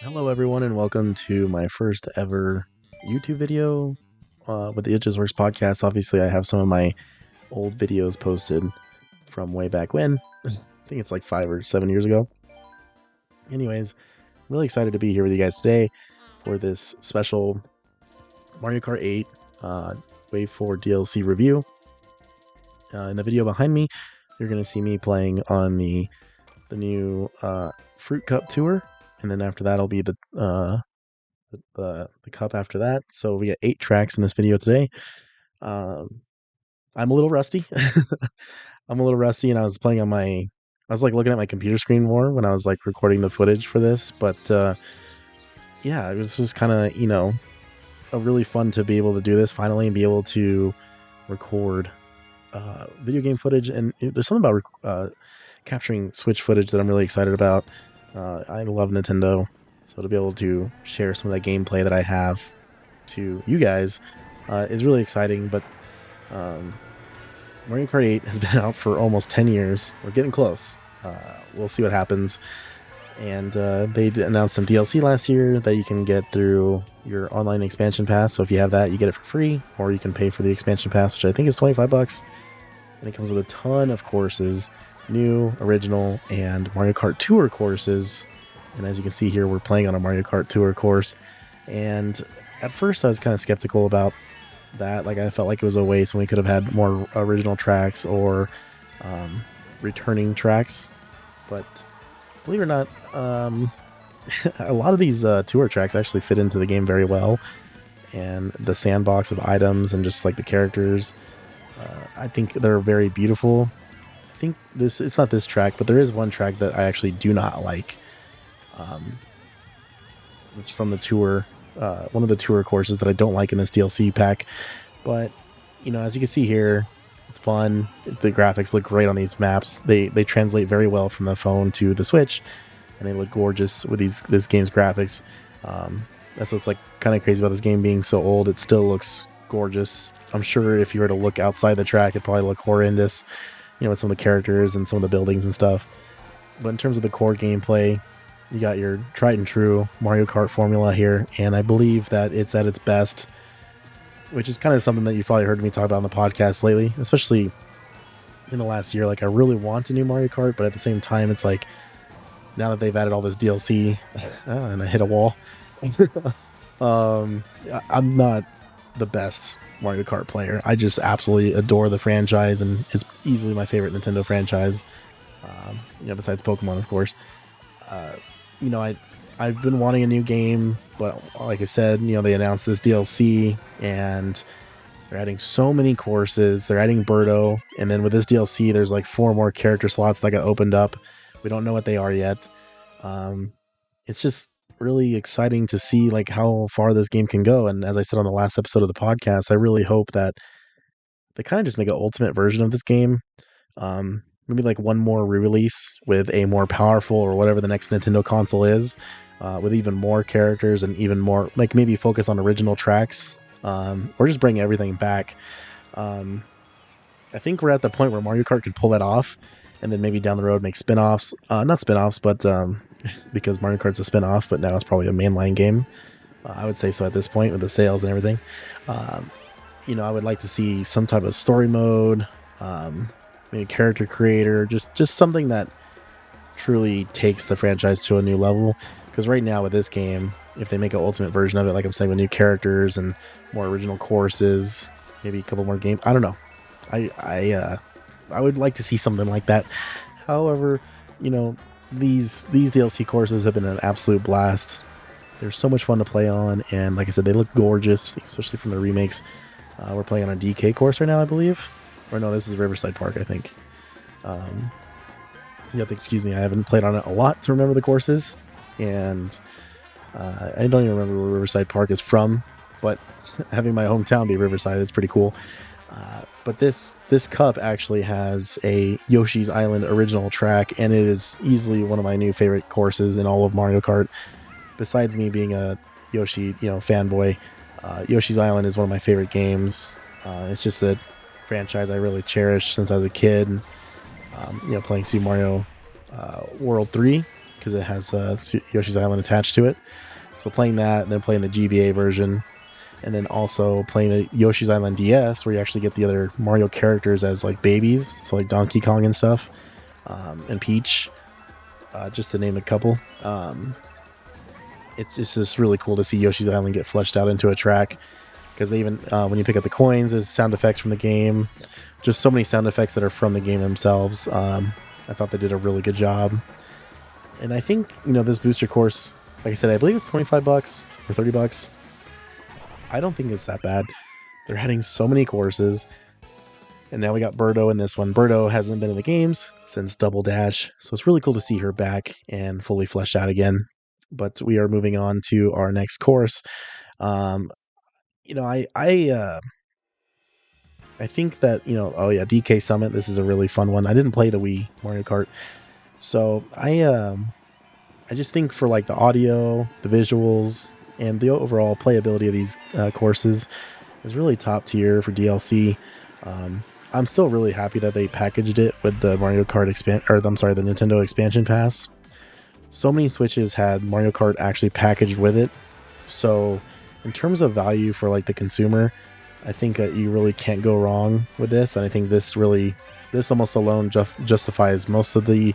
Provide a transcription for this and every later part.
Hello everyone and welcome to my first ever YouTube video with the ItJustWorksPodcast. Obviously I have some of my old videos posted from way back when. I think it's like 5 or 7 years ago. Anyways, really excited to be here with you guys today for this special Mario Kart 8 Wave 4 DLC review. In the video behind me, you're going to see me playing on the new Fruit Cup Tour. And then after that, will be the cup after that. So we got 8 tracks in this video today. I'm a little rusty. I'm a little rusty, and I was playing on I was like looking at my computer screen more when I was like recording the footage for this. But yeah, it was just kind of a really fun to be able to do this finally and be able to record video game footage. And there's something about capturing Switch footage that I'm really excited about. I love Nintendo, so to be able to share some of that gameplay that I have to you guys is really exciting. But Mario Kart 8 has been out for almost 10 years. We're getting close. We'll see what happens. And they announced some DLC last year that you can get through your online expansion pass. So if you have that, you get it for free, or you can pay for the expansion pass, which I think is $25. And it comes with a ton of courses. New, original, and Mario Kart Tour courses. And as you can see here, we're playing on a Mario Kart Tour course. And at first I was kind of skeptical about that. Like, I felt like it was a waste when we could have had more original tracks or returning tracks. But believe it or not, a lot of these tour tracks actually fit into the game very well. And the sandbox of items and just like the characters, I think they're very beautiful. I think it's not this track, but there is one track that I actually do not like. It's from the tour, one of the tour courses that I don't like in this DLC pack. But, as you can see here, it's fun. The graphics look great on these maps. They translate very well from the phone to the Switch, and they look gorgeous with this game's graphics. That's what's like kind of crazy about this game being so old. It still looks gorgeous. I'm sure if you were to look outside the track, it'd probably look horrendous. With some of the characters and some of the buildings and stuff. But in terms of the core gameplay, you got your tried and true Mario Kart formula here, and I believe that it's at its best, which is kind of something that you've probably heard me talk about on the podcast lately, especially in the last year. Like, I really want a new Mario Kart, but at the same time, it's like, now that they've added all this DLC, and I hit a wall, I'm not the best Mario Kart player. I just absolutely adore the franchise, and it's easily my favorite Nintendo franchise. Besides Pokemon, of course. I've been wanting a new game, but like I said, they announced this DLC, and they're adding so many courses. They're adding Birdo, and then with this DLC, there's like 4 more character slots that got opened up. We don't know what they are yet. It's just really exciting to see like how far this game can go. And as I said on the last episode of the podcast, I really hope that they kind of just make an ultimate version of this game. Maybe like one more re-release with a more powerful or whatever the next Nintendo console is, with even more characters and even more, like, maybe focus on original tracks, or just bring everything back. I think we're at the point where Mario Kart could pull that off, and then maybe down the road make spin-offs. Not spin-offs, but because Mario Kart's a spin-off, but now it's probably a mainline game. I would say so at this point with the sales and everything. I would like to see some type of story mode, maybe character creator, just something that truly takes the franchise to a new level. Because right now with this game, if they make an ultimate version of it, like I'm saying, with new characters and more original courses, maybe a couple more games, I don't know. I would like to see something like that. However, these DLC courses have been an absolute blast. They're so much fun to play on, and like I said, they look gorgeous, especially from the remakes. We're playing on a DK course right now, I believe. Or no, this is Riverside Park, I think. Excuse me, I haven't played on it a lot to remember the courses, and I don't even remember where Riverside Park is from, but having my hometown be Riverside, it's pretty cool. But this cup actually has a Yoshis Island original track, and it is easily one of my new favorite courses in all of Mario Kart. Besides me being a Yoshi, fanboy, Yoshi's Island is one of my favorite games. It's just a franchise I really cherish since I was a kid. Playing Super Mario World 3 because it has Yoshi's Island attached to it. So playing that, and then playing the GBA version, and then also playing the Yoshi's Island DS, where you actually get the other Mario characters as like babies, so like Donkey Kong and stuff, and Peach, just to name a couple. It's just really cool to see Yoshi's Island get fleshed out into a track, because they even when you pick up the coins, there's sound effects from the game, just so many sound effects that are from the game themselves. I thought they did a really good job, and I think this booster course, like I said, I believe it's $25 or $30. I don't think it's that bad. They're adding so many courses, and now we got Birdo in this one. Birdo hasn't been in the games since Double Dash, so it's really cool to see her back and fully fleshed out again. But we are moving on to our next course. I think that oh yeah, DK Summit. This is a really fun one. I didn't play the Wii Mario Kart, so I just think for like the audio, the visuals, and the overall playability of these courses is really top tier for DLC. I'm still really happy that they packaged it with the Mario Kart the Nintendo expansion pass. So many Switches had Mario Kart actually packaged with it. So in terms of value for like the consumer, I think that you really can't go wrong with this. And I think this almost alone justifies most of the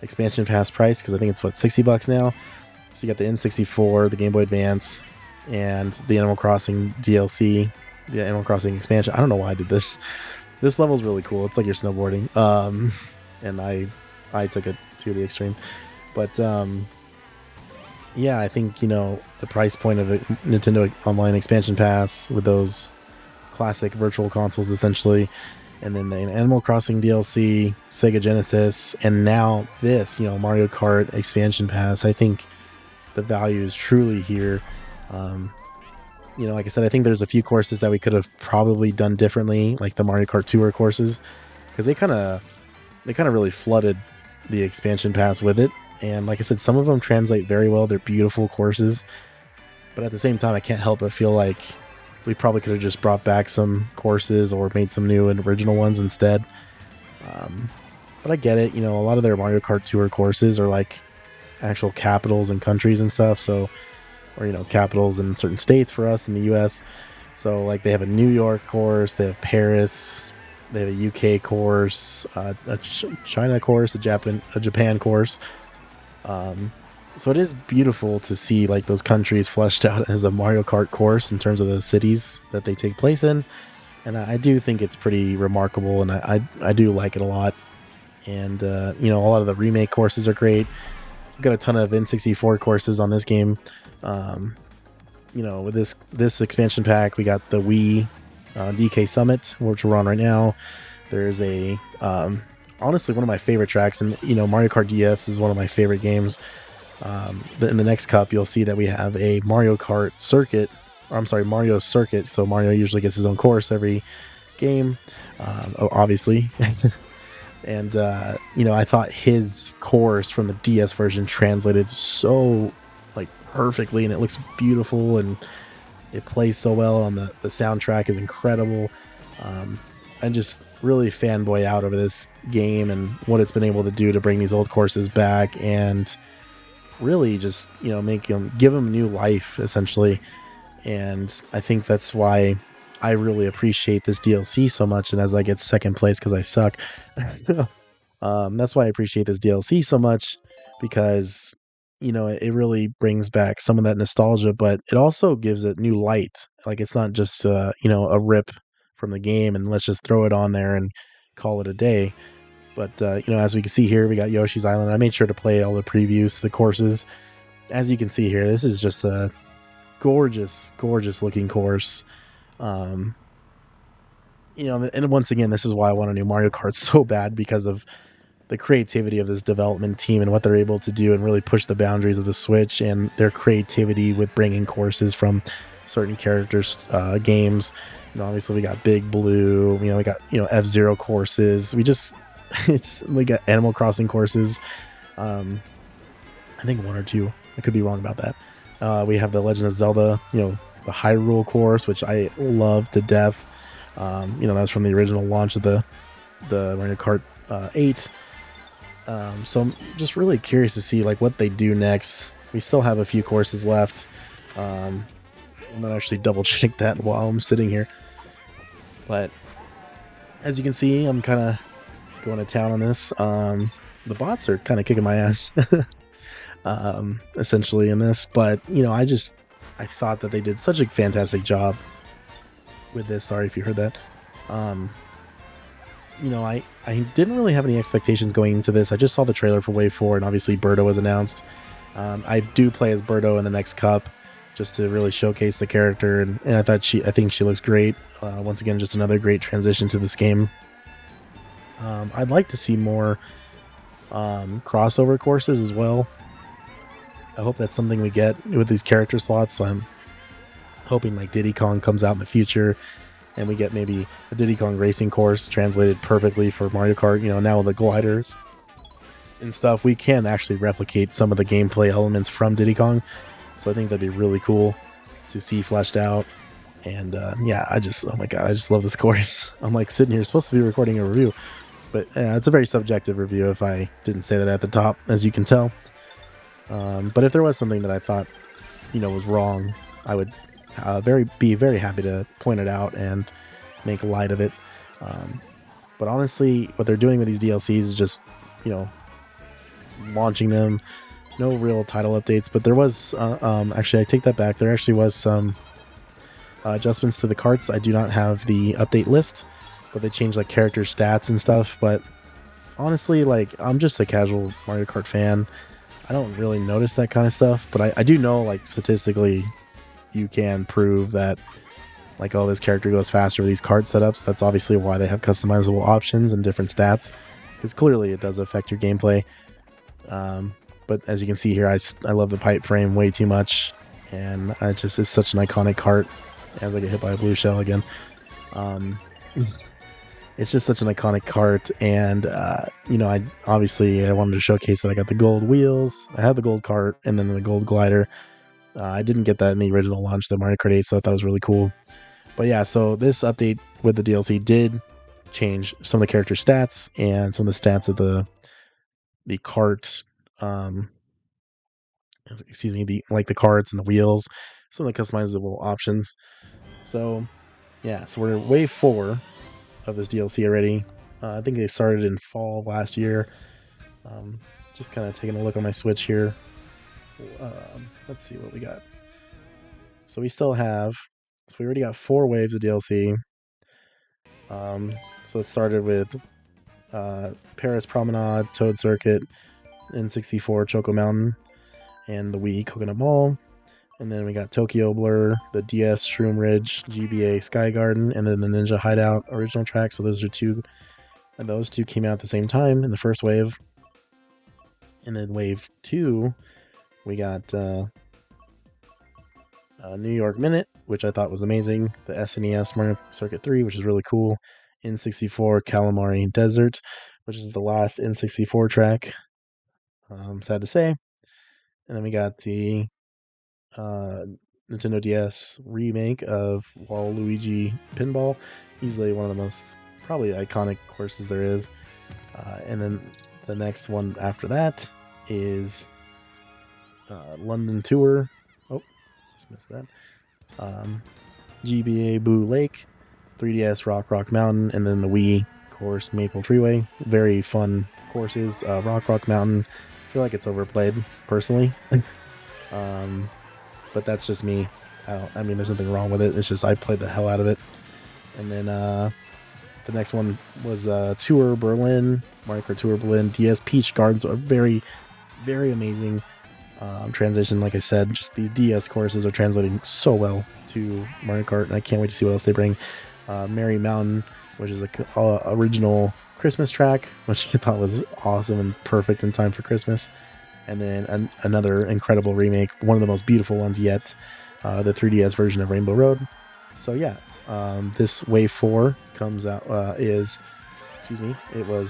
expansion pass price, because I think it's $60 now. So you got the N64, the Game Boy Advance, and the Animal Crossing DLC, the Animal Crossing expansion. I don't know why I did this. This level's really cool. It's like you're snowboarding. And I took it to the extreme. But yeah, I think the price point of a Nintendo Online expansion pass with those classic virtual consoles essentially, and then the Animal Crossing DLC, Sega Genesis, and now this Mario Kart expansion pass, I think the value is truly here. Like I said, I think there's a few courses that we could have probably done differently, like the Mario Kart Tour courses, because they kind of really flooded the expansion pass with it. And like I said, some of them translate very well. They're beautiful courses, but at the same time, I can't help but feel like we probably could have just brought back some courses or made some new and original ones instead. But I get it. A lot of their Mario Kart Tour courses are like actual capitals and countries and stuff. So, or capitals in certain states for us in the U.S. So like they have a New York course, they have Paris, they have a UK course, a China course, a Japan course. So it is beautiful to see like those countries fleshed out as a Mario Kart course in terms of the cities that they take place in. And I do think it's pretty remarkable, and I do like it a lot. And, a lot of the remake courses are great. We've got a ton of N64 courses on this game. With this expansion pack, we got the Wii DK Summit, which we're on right now. There's a honestly one of my favorite tracks, and Mario Kart DS is one of my favorite games. In the next cup, you'll see that we have a Mario Kart circuit, Mario Circuit. So Mario usually gets his own course every game, obviously. And I thought his course from the DS version translated so like perfectly, and it looks beautiful, and it plays so well, and the soundtrack is incredible. I just really fanboy out over this game and what it's been able to do to bring these old courses back, and really just give them new life essentially. And I think that's why I really appreciate this DLC so much. And as I get second place because I suck, that's why I appreciate this DLC so much, because it really brings back some of that nostalgia, but it also gives it new light. Like it's not just a rip from the game and let's just throw it on there and call it a day. But as we can see here, we got Yoshi's Island. I made sure to play all the previews to the courses. As you can see here, this is just a gorgeous looking course. And once again, this is why I want a new Mario Kart so bad, because of the creativity of this development team and what they're able to do and really push the boundaries of the Switch, and their creativity with bringing courses from certain characters' games. Obviously we got Big Blue, we got F-Zero courses. We got Animal Crossing courses. I think one or two. I could be wrong about that. We have the Legend of Zelda, the Hyrule course, which I love to death. That was from the original launch of the Mario Kart 8. So I'm just really curious to see like what they do next. We still have a few courses left. I'm gonna actually double check that while I'm sitting here. But as you can see, I'm kind of going to town on this. The bots are kind of kicking my ass, essentially in this. But I thought that they did such a fantastic job with this. Sorry if you heard that. I didn't really have any expectations going into this. I just saw the trailer for Wave 4, and obviously Birdo was announced. I do play as Birdo in the next cup, just to really showcase the character, and I think she looks great. Once again, just another great transition to this game. I'd like to see more crossover courses as well. I hope that's something we get with these character slots. So I'm hoping like Diddy Kong comes out in the future, and we get maybe a Diddy Kong racing course translated perfectly for Mario Kart. Now with the gliders and stuff, we can actually replicate some of the gameplay elements from Diddy Kong. So I think that'd be really cool to see fleshed out. And oh my god, I just love this course. I'm like sitting here supposed to be recording a review, but it's a very subjective review if I didn't say that at the top, as you can tell. But if there was something that I thought was wrong, I would be very happy to point it out and make light of it. But honestly, what they're doing with these DLCs is just launching them. No real title updates, but there was actually, I take that back, there actually was some adjustments to the carts. I do not have the update list, but they changed like character stats and stuff. But honestly, like, I'm just a casual Mario Kart fan. I don't really notice that kind of stuff, but I do know, like, statistically you can prove that like, oh, this character goes faster with these cart setups. That's obviously why they have customizable options and different stats, because clearly it does affect your gameplay. But as you can see here, I love the pipe frame way too much, and it's such an iconic cart. As I get hit by a blue shell again, it's just such an iconic cart. And I wanted to showcase that I got the gold wheels, I had the gold cart, and then the gold glider. I didn't get that in the original launch, the Mario Kart 8, so I thought it was really cool. But yeah, so this update with the DLC did change some of the character stats and some of the stats of the cart. The carts and the wheels, some of the customizable options. So yeah, so we're in wave 4 of this DLC already. I think they started in fall last year. Just kind of taking a look on my Switch here. Let's see what we got. So we already got 4 waves of DLC. So it started with Paris Promenade, Toad Circuit, N64 Choco Mountain, and the Wii Coconut Mall. And then we got Tokyo Blur, the DS Shroom Ridge, GBA Sky Garden, and then the Ninja Hideout original track. So those two came out at the same time in the first wave. And then wave 2, we got New York Minute, which I thought was amazing. The SNES Mario Circuit 3, which is really cool. N64 Calamari Desert, which is the last N64 track. Sad to say. And then we got the Nintendo DS remake of Waluigi Pinball. Easily one of the most probably iconic courses there is. And then the next one after that is London Tour. Oh, just missed that. GBA Boo Lake, 3DS Rock Mountain, and then the Wii course Maple Freeway. Very fun courses. Rock Mountain, I feel like it's overplayed personally. But that's just me. There's nothing wrong with it. It's just I played the hell out of it. And then the next one was Tour Berlin, Mario Kart Tour Berlin. DS Peach Gardens are very, very amazing transition. Like I said, just the DS courses are translating so well to Mario Kart, and I can't wait to see what else they bring. Merry Mountain, which is a original Christmas track, which I thought was awesome and perfect in time for Christmas. And then another incredible remake, one of the most beautiful ones yet, the 3DS version of Rainbow Road. So yeah, this Wave 4 comes out, it was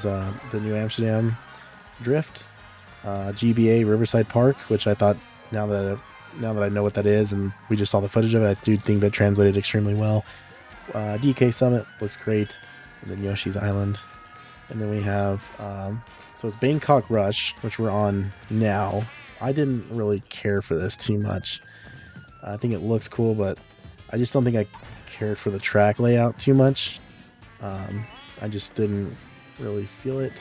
the New Amsterdam Drift, GBA Riverside Park, which I thought, now that I know what that is and we just saw the footage of it, I do think that translated extremely well. DK Summit looks great, and then Yoshis Island. And then we have, so it's Bangkok Rush, which we're on now. I didn't really care for this too much. I think it looks cool, but I just don't think I cared for the track layout too much. I just didn't really feel it.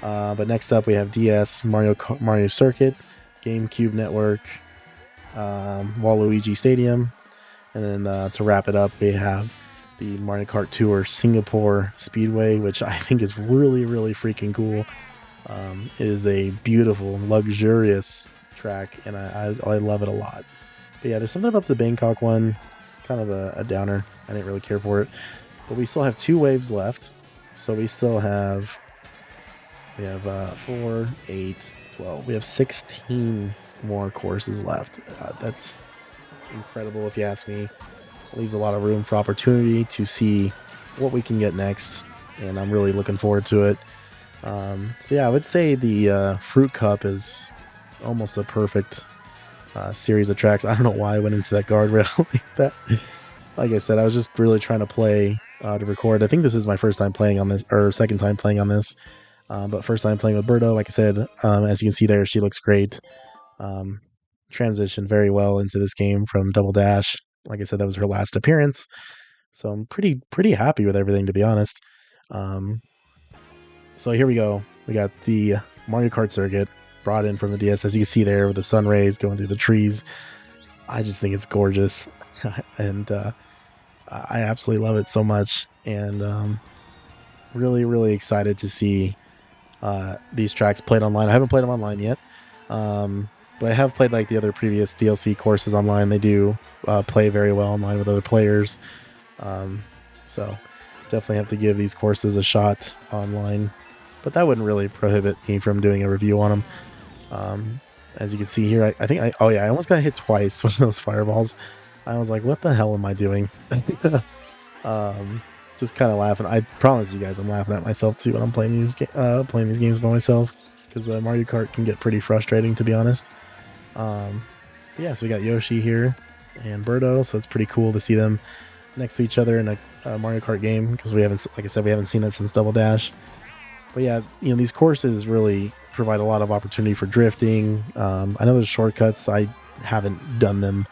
But next up we have DS, Mario Circuit, GameCube Network, Waluigi Stadium, and then to wrap it up we have the Mario Kart Tour Singapore Speedway, which I think is really, really freaking cool. It is a beautiful, luxurious track, and I love it a lot. But yeah, there's something about the Bangkok one, kind of a downer. I didn't really care for it. But we still have 2 waves left. So we still have, 4, 8, 12. We have 16 more courses left. That's incredible if you ask me. It leaves a lot of room for opportunity to see what we can get next, and I'm really looking forward to it. So yeah, I would say the Fruit Cup is almost a perfect series of tracks. I don't know why I went into that guardrail like that. Like I said, I was just really trying to play to record. I think this is my first time playing on this, or second time playing on this, but first time playing with Birdo. Like I said, as you can see there, she looks great. Transitioned very well into this game from Double Dash. Like I said, that was her last appearance, so I'm pretty happy with everything, to be honest. So here we go. We got the Mario Kart circuit brought in from the DS, as you can see there, with the sun rays going through the trees. I just think it's gorgeous, and I absolutely love it so much, and really, really excited to see these tracks played online. I haven't played them online yet, but I have played like the other previous DLC courses online. They do play very well online with other players, so definitely have to give these courses a shot online, but that wouldn't really prohibit me from doing a review on them. As you can see here, I think I almost got hit twice with those fireballs. I was like, what the hell am I doing? Just kind of laughing. I promise you guys, I'm laughing at myself too when I'm playing these games by myself, because Mario Kart can get pretty frustrating, to be honest. Yeah, so we got Yoshi here and Birdo, so it's pretty cool to see them next to each other in a Mario Kart game, because we haven't, like I said, we haven't seen that since Double Dash. But yeah, these courses really provide a lot of opportunity for drifting. I know there's shortcuts. I haven't done them.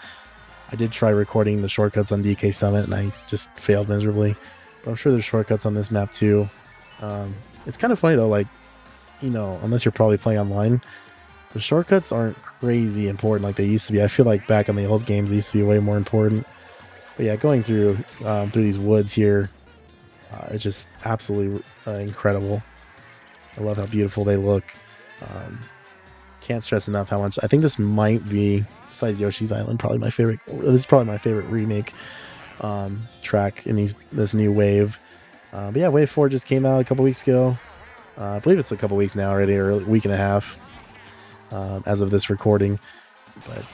I did try recording the shortcuts on DK Summit, and I just failed miserably. But I'm sure there's shortcuts on this map too. It's kind of funny though, like, unless you're probably playing online, the shortcuts aren't crazy important like they used to be. I feel like back on the old games, they used to be way more important. But yeah, going through these woods here, it's just absolutely incredible. I love how beautiful they look. Can't stress enough how much I think this might be, besides Yoshi's Island, probably my favorite. This is probably my favorite remake track in this new wave. But yeah, Wave 4 just came out a couple weeks ago. I believe it's a couple weeks now already, or a week and a half as of this recording. But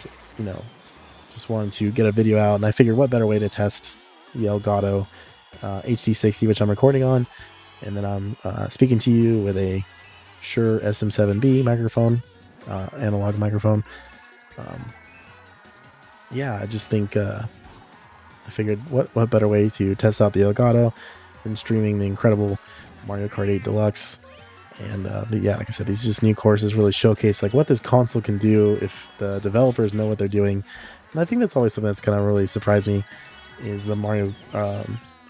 just wanted to get a video out, and I figured what better way to test the Elgato HD60, which I'm recording on, and then I'm speaking to you with a Shure SM7B microphone, analog microphone. Yeah, I just think I figured what better way to test out the Elgato than streaming the incredible Mario Kart 8 Deluxe. And yeah, like I said, these just new courses really showcase like what this console can do if the developers know what they're doing. And I think that's always something that's kind of really surprised me, is the Mario,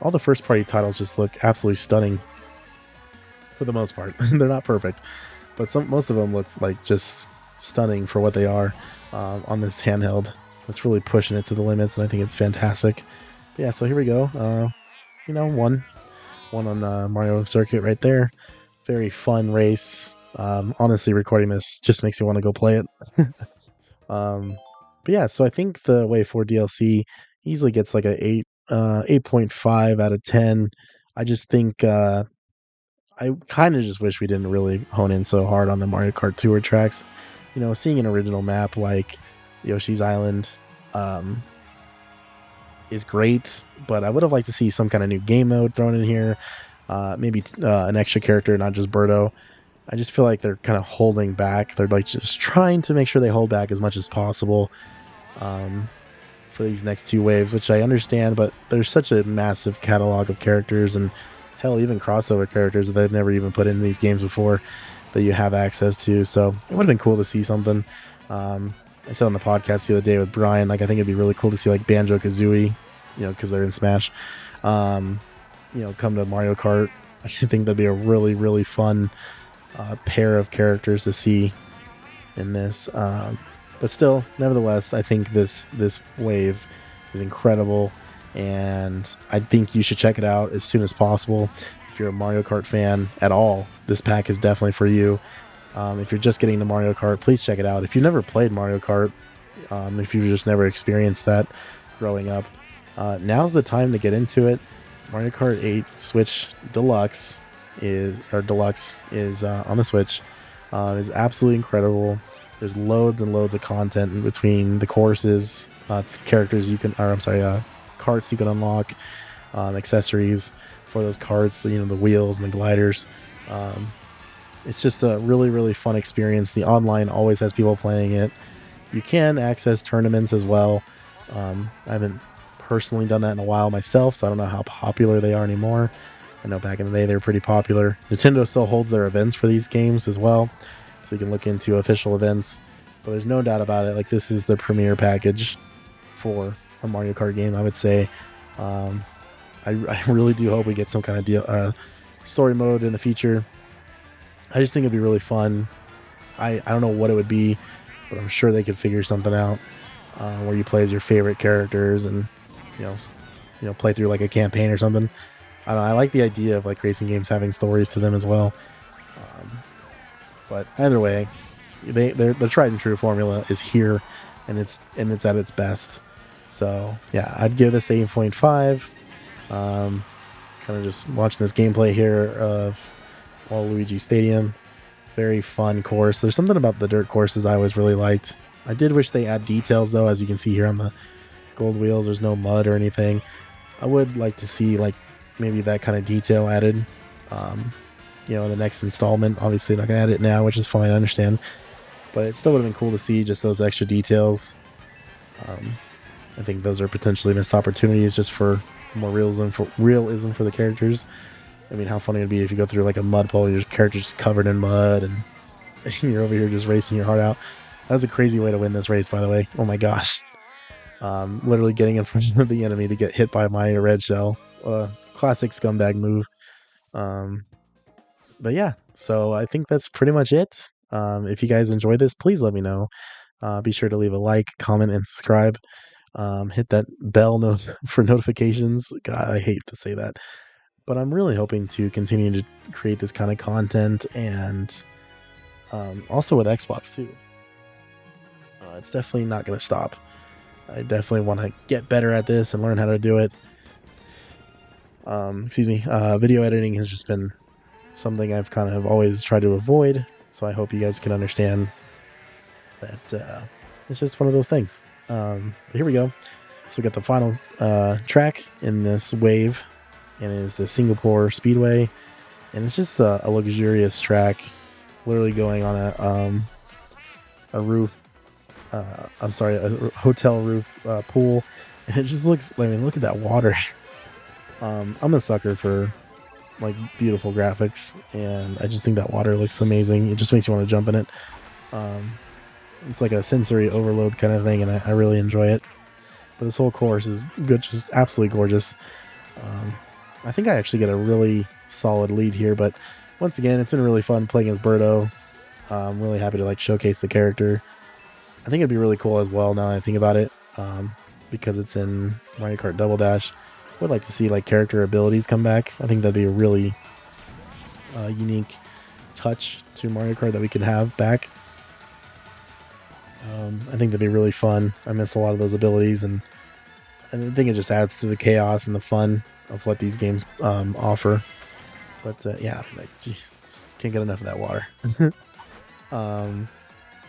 all the first party titles just look absolutely stunning for the most part. They're not perfect, but most of them look like just stunning for what they are on this handheld. It's really pushing it to the limits, and I think it's fantastic. But yeah, so here we go. One on Mario Circuit right there. Very fun race. Honestly, recording this just makes me want to go play it. But yeah, so I think the Wave 4 DLC easily gets like a 8.5 out of 10. I just think I kind of just wish we didn't really hone in so hard on the Mario Kart Tour tracks. Seeing an original map like Yoshi's Island is great, but I would have liked to see some kind of new game mode thrown in here. Maybe an extra character, not just Birdo. I just feel like they're kind of holding back. They're like just trying to make sure they hold back as much as possible for these next 2 waves, which I understand, but there's such a massive catalog of characters and hell, even crossover characters that they've never even put in these games before that you have access to. So it would have been cool to see something. I said on the podcast the other day with Brian, like I think it'd be really cool to see like Banjo-Kazooie, because they're in Smash, come to Mario Kart. I think that'd be a really, really fun pair of characters to see in this. But still, nevertheless, I think this wave is incredible, and I think you should check it out as soon as possible. If you're a Mario Kart fan at all, this pack is definitely for you. If you're just getting to Mario Kart, please check it out. If you've never played Mario Kart, if you've just never experienced that growing up, now's the time to get into it. Mario Kart 8 Switch Deluxe is on the Switch. Is absolutely incredible. There's loads and loads of content in between the courses, characters you can, carts you can unlock, accessories for those carts, the wheels and the gliders. It's just a really, really fun experience. The online always has people playing it. You can access tournaments as well. I haven't personally done that in a while myself, so I don't know how popular they are anymore. I know back in the day they were pretty popular. Nintendo still holds their events for these games as well, so you can look into official events. But there's no doubt about it, like this is the premier package for a Mario Kart game, I would say. I really do hope we get some kind of story mode in the future. I just think it'd be really fun. I don't know what it would be, but I'm sure they could figure something out where you play as your favorite characters and play through like a campaign or something. I don't know, I like the idea of like racing games having stories to them as well. But either way, their tried and true formula is here, and it's at its best. So yeah, I'd give this 8.5. Kind of just watching this gameplay here of Waluigi Stadium. Very fun course. There's something about the dirt courses I always really liked. I did wish they add details though, as you can see here on the gold wheels. There's no mud or anything. I would like to see like maybe that kind of detail added. In the next installment. Obviously not gonna add it now, which is fine, I understand. But it still would have been cool to see just those extra details. I think those are potentially missed opportunities just for more realism for the characters. I mean, how funny it would be if you go through like a mud puddle, your character's just covered in mud, and you're over here just racing your heart out. That was a crazy way to win this race, by the way. Oh my gosh. Literally getting in front of the enemy to get hit by my red shell. Classic scumbag move. But yeah, so I think that's pretty much it. If you guys enjoyed this, please let me know. Be sure to leave a like, comment, and subscribe. Hit that bell for notifications. God, I hate to say that. But I'm really hoping to continue to create this kind of content, and also with Xbox too. It's definitely not going to stop. I definitely want to get better at this and learn how to do it. Video editing has just been something I've kind of always tried to avoid, so I hope you guys can understand that it's just one of those things. But here we go. So we got the final track in this wave, and it is the Singapore Speedway, and it's just a luxurious track, literally going on a roof. A hotel roof pool, and it just looks. I mean, look at that water. I'm a sucker for like beautiful graphics, and I just think that water looks amazing. It just makes you want to jump in it. It's like a sensory overload kind of thing, and I really enjoy it. But this whole course is good, just absolutely gorgeous. I think I actually get a really solid lead here, but once again, it's been really fun playing as Birdo. I'm really happy to like showcase the character. I think it'd be really cool as well now that I think about it, because it's in Mario Kart Double Dash. Would like to see like character abilities come back. I think that'd be a really unique touch to Mario Kart that we could have back. I think that'd be really fun. I miss a lot of those abilities, and I think it just adds to the chaos and the fun of what these games offer. But yeah, like, geez, just can't get enough of that water.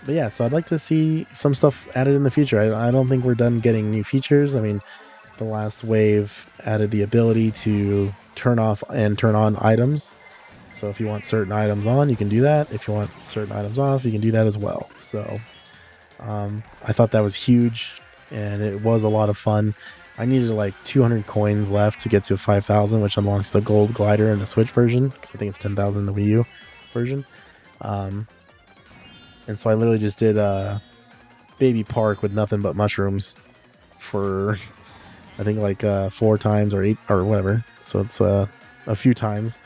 But yeah, so I'd like to see some stuff added in the future. I don't think we're done getting new features. I mean, the last wave added the ability to turn off and turn on items. So if you want certain items on, you can do that. If you want certain items off, you can do that as well. So I thought that was huge. and it was a lot of fun. I needed like 200 coins left to get to 5,000, which unlocks the gold glider in the Switch version, because I think it's 10,000 in the Wii U version. And so I literally just did Baby Park with nothing but mushrooms for I think like 4 times or 8 or whatever. So it's a few times,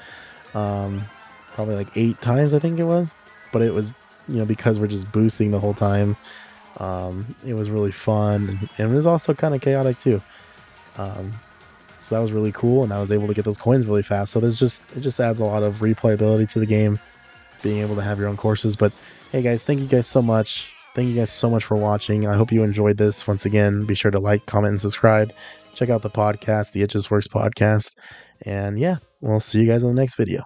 probably like 8 times I think it was. But it was, because we're just boosting the whole time. It was really fun, and it was also kind of chaotic too. So that was really cool, and I was able to get those coins really fast. So it just adds a lot of replayability to the game, being able to have your own courses. But hey guys, thank you guys so much. Thank you guys so much for watching. I hope you enjoyed this. Once again, be sure to like, comment, and subscribe. Check out the podcast, the It Just Works podcast. And yeah, we'll see you guys in the next video.